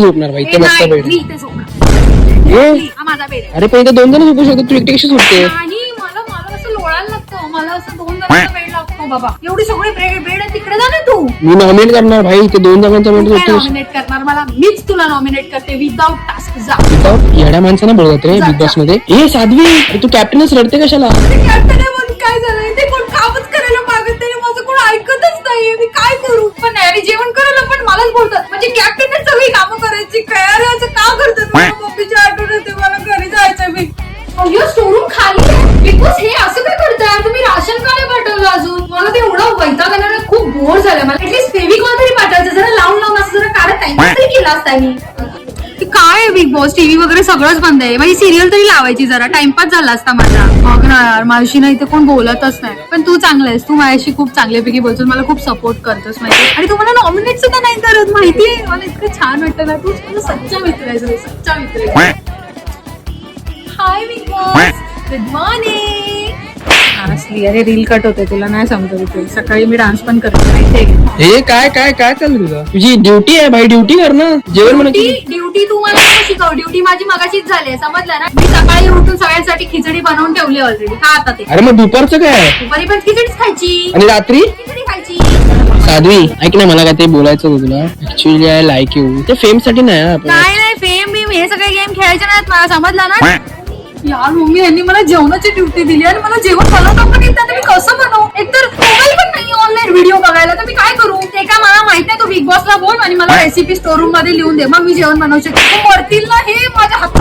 झोपणार भाई ते मस्त बेड मी इथे झोपणार. हा माझा बेड आहे. अरे पण इथे 2 जण झोपू शकतो तू एकटी कशी झोपते आणि मला मला असं लोळायला लागतं. मला असं 2 जणांचा बेड लागतो बाबा. एवढी सगळी बेड आहे तिकडे जा ना तू. मी नॉमिनेट करणार भाई ते 2 जणांचा बेड काय झोपते नॉमिनेट करणार मला? मीच तुला नॉमिनेट करते विदाउट टास्क. जा येड्या माणसाने बोलत रे बिग बॉस मध्ये. ए साध्वी अरे तू कॅप्टनच रडते कशाला कॅप्टन आहे म्हणून काय झालं? ते कोण कामच करायला मागत नाही. माझं कोण ऐकतच नाहीये. मी काय करू? पण नाही आणि जेवण करायला पण मलाच बोलतात. म्हणजे कॅप्टनने सगळी कामं करायची. काय अरे असं का करतात? मम्मीच्या आठवण येते मला घरी जायचं. मी अय्यो स्टोरूम खाली आहे. बिग बॉस हे असं काय करताय? तुम्ही राशन का नाही पाठवलं अजून? मला ते एवढं वैताग आला ना. खूप बोर झालं मला. ऍटलीस्ट फेविकॉल तरी पाठवायचं. जरा लावून असं जरा काढत टाइमपास तरी केला असता मी. काय बिग बॉस टीव्ही वगैरे सगळंच बंद आहे. माझी सिरियल तरी लावायची. जरा टाइमपास झाला असता माझा. बघ ना यार माझी ना इथे कोण बोलतच नाही. पण तू चांगला आहेस. तू माझ्याशी खूप चांगल्यापैकी बोलतोस. मला खूप सपोर्ट करतोस माहिती. आणि तू मला नॉमिनेट सुद्धा नाही करत माहितीये. मला इतकं छान वाटतं ना. तूच माझा सच्चा मित्र आहेस. सच्चा मित्र आहे. हाय बिग बॉस. Good morning. असली अरे रील कट होते तुला नाही सांगतो. तिथे सकाळी मी डान्स पण करते माहितीये. हे काय काय काय चालू तुझं तुझी ड्युटी आहे भाई ड्युटी कर ना जेवण म्हणायची ड्युटी तू मला नको शिकव. ड्युटी माझी मगाशीच झाली समजलं ना. मी सकाळी उठून सगळ्यांसाठी खिचडी बनवून ठेवली ऑलरेडी. खा आता ते. अरे मग दुपारचं काय दुपारी पण खिचडीच खायची. आणि रात्री खिचडी खायची. साध्वी ऐक ना मला काय ते बोलायचं होतं तुला ऍक्च्युअली आय लाईक यू ते फेम साठी नाही हा, आपण नाही फेम बीम हे सगळे गेम खेळायचे नाहीत. मला समजलं ना. यार मम्मी यांनी मला जेवणाची ड्युटी दिली आणि मला जेवण बनवता पण येत नाही. मी कसं बनवू? एकतर मोबाईल पण नाही ऑनलाईन व्हिडिओ बघायला. तर मी काय करू? ते का मला माहित नाही. तू बिग बॉसला बोल आणि मला रेसिपी स्टोर रूम मध्ये लिहून दे. मग मी जेवण बनवू शकते. मरतील ना हे माझ्या हातात